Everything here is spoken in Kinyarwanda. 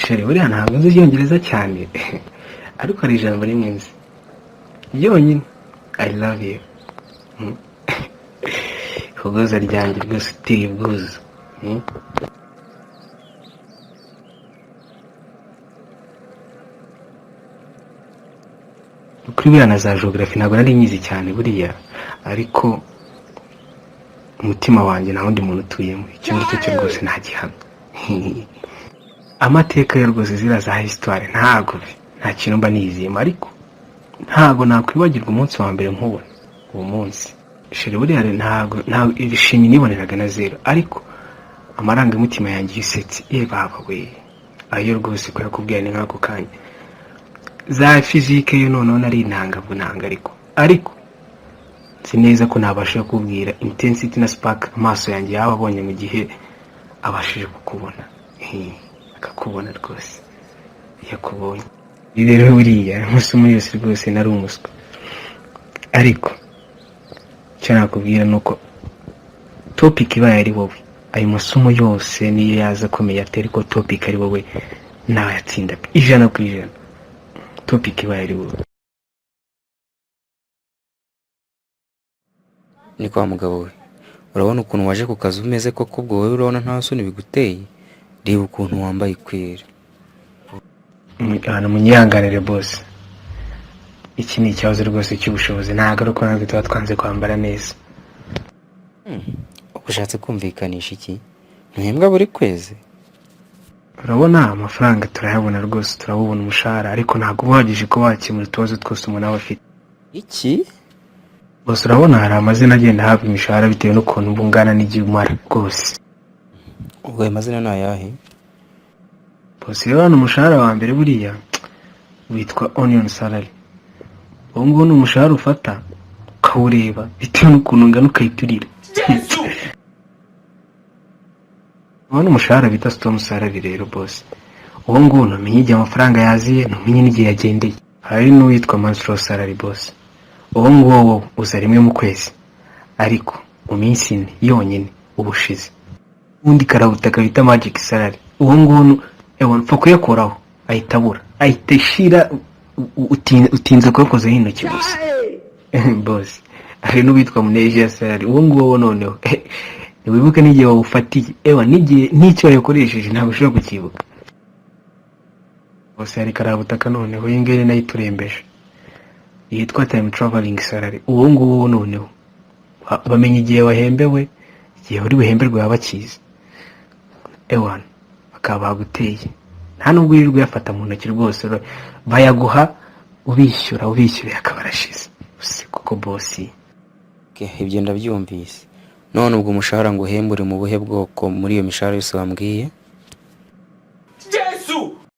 sheri buriya ntabwo nzi icyongereza cyane ariko hari ijambo rimwe nzi ryonyine I love you. Ihogoza ryanjye rwose uteye ubwuzu. Kuri buriya na za geography ntabwo nari nyizi cyane buriya, ariko umutima wanjye nta wundi muntu utuyemo, icyo ngicyo cyo rwose nta gihamya. Amateka yo rwose zira za histoire nta kintu mba niziyemo, ariko ntabwo nakwibagirwa umunsi wa mbere nkubona uwo munsi. Sheri buriya ntabwo ibishimye niboneraga na zero, ariko amarangamutima yanjye yusetse baba we ayo rwose ko yakubwiye ni nk'ako kanya. Za fizike yo noneho nari intangabunanga, ariko nzi neza ko nabasha kubwira intensity na spark amaso yanjye yaba abonye mu gihe abashije kukubona. Akakubona rwose yakubonye rero buriya nk'umusuma yose rwose nari umuswa, ariko icyo nakubwira nuko topic ibaye ari wowe, ayo masomo yose niyo yaza akomeye ate, ariko topic ari wowe nayatsinda 100%. Topic ibaye ari wowe. Ni kwa mugabo we, urabona ukuntu waje ku kazi umeze koko, ubwo wowe urabona nta soni biguteye? Reba ukuntu wambaye ikwira. Ahantu munyihanganire boss, iki ni ikibazo rwose cy'ubushobozi, ntabwo ari uko natwe tuba twanze kwambara neza. Ushatse kumvikanisha iki? Ntuhembwa buri kwezi? Urabona amafaranga turayabona rwose, turabubona umushahara, ariko ntabwo uhagije ko wakemura utubazo twose umuntu aba afite. Iki? Boss urabona hari amazina agenda ahabwa imishahara bitewe n'ukuntu bungana n'igihe umara rwose. Ubwo ayo mazina ni ayahe? Boss rero hano umushahara wa mbere buriya witwa onion salary. Uwo nguwo ni umushahara ufata ukawureba bitewe n'ukuntu ungana ukayiturira. Uwo ni umushahara bita storm salary rero boss. Uwo nguwo ntumenye igihe amafaranga yaziye, ntumenye n'igihe yagendeye. Hari n'uwitwa monthly salary boss. Uwo nguwo uza rimwe mu kwezi, ariko mu minsi ine yonyine ubushize. Undi karabutaka bita magic salary. Uwo nguwo mpfa kuyakoraho ahita abura, ahita ishira utinze kuyakozaho intoki gusa. Boss hari n'uwitwa Muneja salary. Uwo nguwo noneho wibuke n'igihe wawufatiye, n'igihe n'icyo yakoresheje ntabwo ushobora kukibuka. Boss hari karabutaka noneho yingere nayo turembeje yitwa time traveling salary. Uwo nguwo noneho bamenye igihe wahembewe, igihe uri buhemberwe yabakize, bakaba baguteye, nta nubwo wirirwa yafata mu ntoki rwose, bayaguha ubishyura akaba arashize. Kuko boss ibyo ndabyumvise. None ubwo umushahara ngo uhembure mu buhe bwoko muri iyo mishahara yose wambwiye?